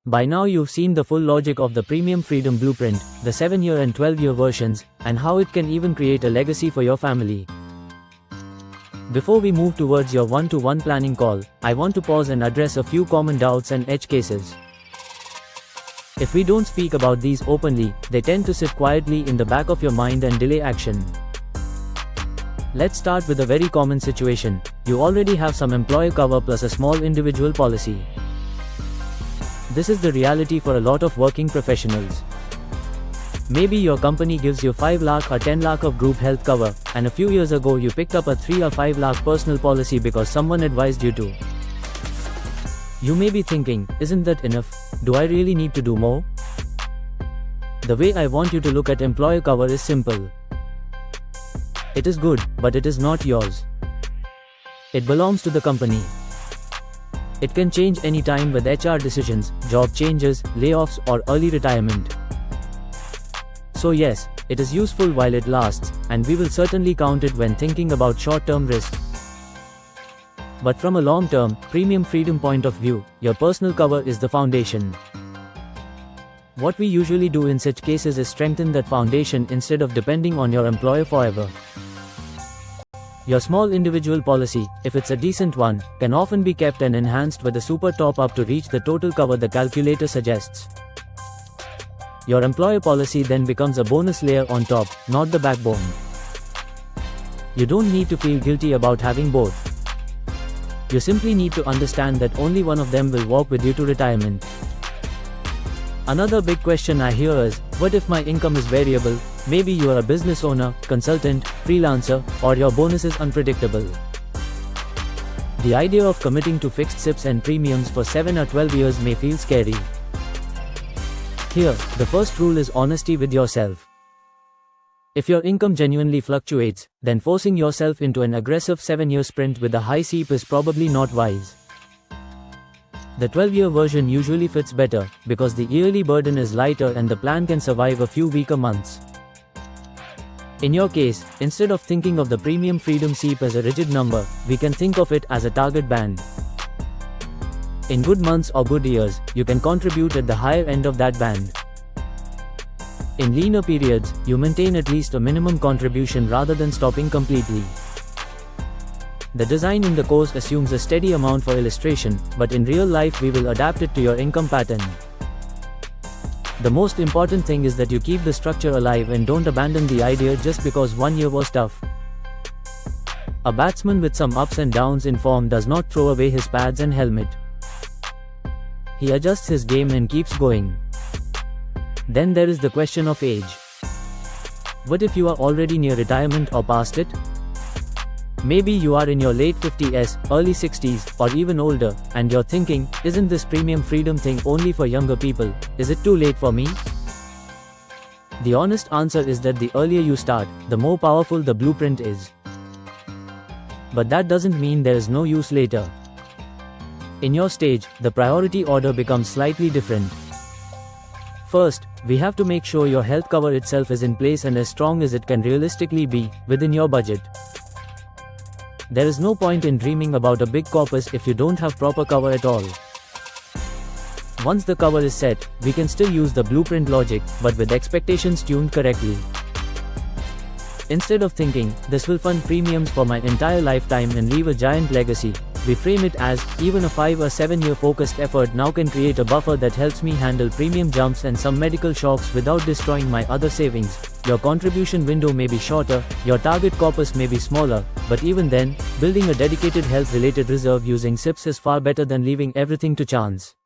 By now you've seen the full logic of the Premium Freedom Blueprint, the 7-year and 12-year versions, and how it can even create a legacy for your family. Before we move towards your one-to-one planning call, I want to pause and address a few common doubts and edge cases. If we don't speak about these openly, they tend to sit quietly in the back of your mind and delay action. Let's start with a very common situation. You already have some employer cover plus a small individual policy. This is the reality for a lot of working professionals. Maybe your company gives you 5 lakh or 10 lakh of group health cover, and a few years ago you picked up a 3 or 5 lakh personal policy because someone advised you to. You may be thinking, isn't that enough? Do I really need to do more? The way I want you to look at employer cover is simple. It is good, but it is not yours. It belongs to the company. It can change any time with HR decisions, job changes, layoffs, or early retirement. So yes, it is useful while it lasts, and we will certainly count it when thinking about short-term risk. But from a long-term, premium freedom point of view, your personal cover is the foundation. What we usually do in such cases is strengthen that foundation instead of depending on your employer forever. Your small individual policy, if it's a decent one, can often be kept and enhanced with a super top-up to reach the total cover the calculator suggests. Your employer policy then becomes a bonus layer on top, not the backbone. You don't need to feel guilty about having both. You simply need to understand that only one of them will walk with you to retirement. Another big question I hear is, what if my income is variable? Maybe you are a business owner, consultant, freelancer, or your bonus is unpredictable. The idea of committing to fixed SIPs and premiums for 7 or 12 years may feel scary. Here, the first rule is honesty with yourself. If your income genuinely fluctuates, then forcing yourself into an aggressive 7-year sprint with a high SIP is probably not wise. The 12-year version usually fits better, because the yearly burden is lighter and the plan can survive a few weaker months. In your case, instead of thinking of the Premium Freedom SIP as a rigid number, we can think of it as a target band. In good months or good years, you can contribute at the higher end of that band. In leaner periods, you maintain at least a minimum contribution rather than stopping completely. The design in the course assumes a steady amount for illustration, but in real life we will adapt it to your income pattern. The most important thing is that you keep the structure alive and don't abandon the idea just because one year was tough. A batsman with some ups and downs in form does not throw away his pads and helmet. He adjusts his game and keeps going. Then there is the question of age. What if you are already near retirement or past it? Maybe you are in your late 50s, early 60s, or even older, and you're thinking, isn't this premium freedom thing only for younger people? Is it too late for me? The honest answer is that the earlier you start, the more powerful the blueprint is. But that doesn't mean there is no use later. In your stage, the priority order becomes slightly different. First, we have to make sure your health cover itself is in place and as strong as it can realistically be, within your budget. There is no point in dreaming about a big corpus if you don't have proper cover at all. Once the cover is set, we can still use the blueprint logic, but with expectations tuned correctly. Instead of thinking, this will fund premiums for my entire lifetime and leave a giant legacy, we frame it as, even a 5 or 7 year focused effort now can create a buffer that helps me handle premium jumps and some medical shocks without destroying my other savings. Your contribution window may be shorter, your target corpus may be smaller, but even then, building a dedicated health-related reserve using SIPs is far better than leaving everything to chance.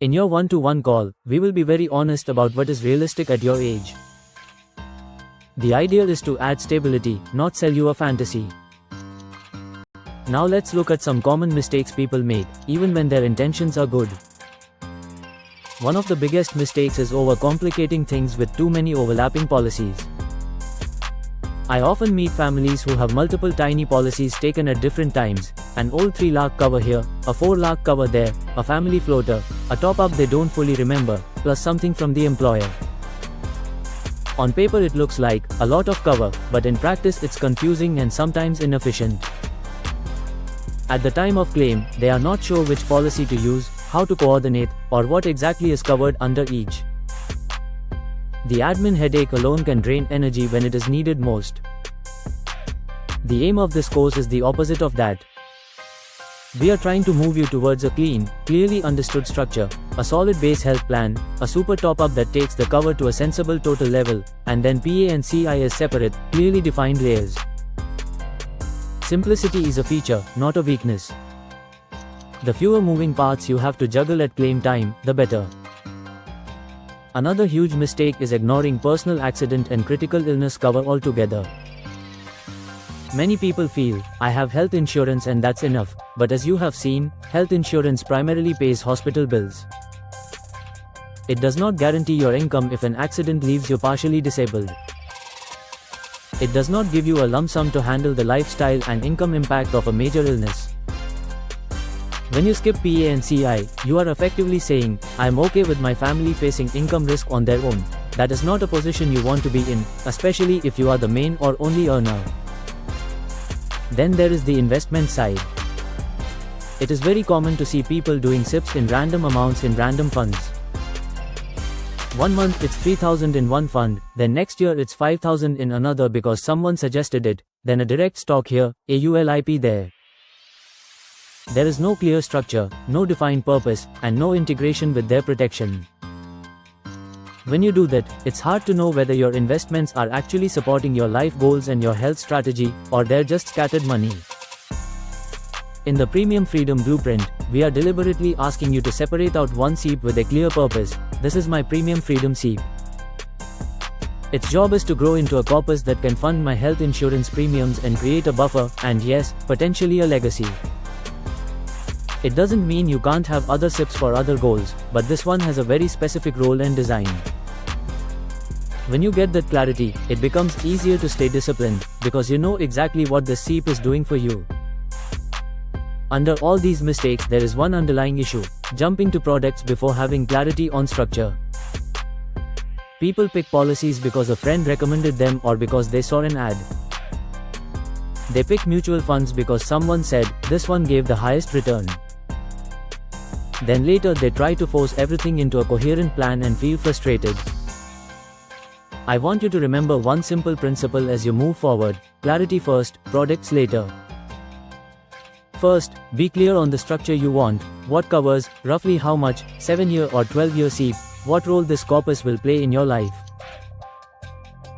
In your one-to-one call, we will be very honest about what is realistic at your age. The idea is to add stability, not sell you a fantasy. Now let's look at some common mistakes people make, even when their intentions are good. One of the biggest mistakes is overcomplicating things with too many overlapping policies. I often meet families who have multiple tiny policies taken at different times, an old 3 lakh cover here, a 4 lakh cover there, a family floater, a top-up they don't fully remember, plus something from the employer. On paper it looks like a lot of cover, but in practice it's confusing and sometimes inefficient. At the time of claim, they are not sure which policy to use, how to coordinate, or what exactly is covered under each. The admin headache alone can drain energy when it is needed most. The aim of this course is the opposite of that. We are trying to move you towards a clean, clearly understood structure, a solid base health plan, a super top-up that takes the cover to a sensible total level, and then PA and CI as separate, clearly defined layers. Simplicity is a feature, not a weakness. The fewer moving parts you have to juggle at claim time, the better. Another huge mistake is ignoring personal accident and critical illness cover altogether. Many people feel, I have health insurance and that's enough, but as you have seen, health insurance primarily pays hospital bills. It does not guarantee your income if an accident leaves you partially disabled. It does not give you a lump sum to handle the lifestyle and income impact of a major illness. When you skip PA and CI, you are effectively saying, I am okay with my family facing income risk on their own. That is not a position you want to be in, especially if you are the main or only earner. Then there is the investment side. It is very common to see people doing SIPs in random amounts in random funds. One month it's 3,000 in one fund, then next year it's 5,000 in another because someone suggested it, then a direct stock here, a ULIP there. There is no clear structure, no defined purpose, and no integration with their protection. When you do that, it's hard to know whether your investments are actually supporting your life goals and your health strategy, or they're just scattered money. In the Premium Freedom Blueprint, we are deliberately asking you to separate out one SEEP with a clear purpose. This is my Premium Freedom SEEP. Its job is to grow into a corpus that can fund my health insurance premiums and create a buffer, and yes, potentially a legacy. It doesn't mean you can't have other SIPs for other goals, but this one has a very specific role and design. When you get that clarity, it becomes easier to stay disciplined, because you know exactly what this SEEP is doing for you. Under all these mistakes, there is one underlying issue: jumping to products before having clarity on structure. People pick policies because a friend recommended them or because they saw an ad. They pick mutual funds because someone said, this one gave the highest return. Then later they try to force everything into a coherent plan and feel frustrated. I want you to remember one simple principle as you move forward: clarity first, products later. First, be clear on the structure you want, what covers, roughly how much, 7-year or 12-year SEEP, what role this corpus will play in your life.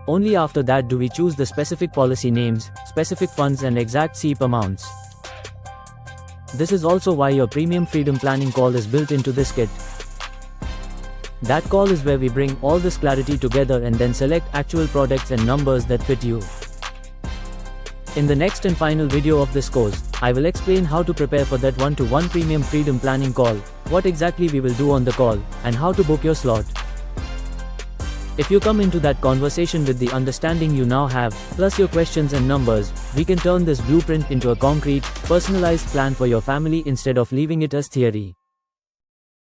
Only after that do we choose the specific policy names, specific funds and exact SEEP amounts. This is also why your Premium Freedom Planning call is built into this kit. That call is where we bring all this clarity together and then select actual products and numbers that fit you. In the next and final video of this course, I will explain how to prepare for that one-to-one Premium Freedom Planning call, what exactly we will do on the call, and how to book your slot. If you come into that conversation with the understanding you now have, plus your questions and numbers, we can turn this blueprint into a concrete, personalized plan for your family instead of leaving it as theory.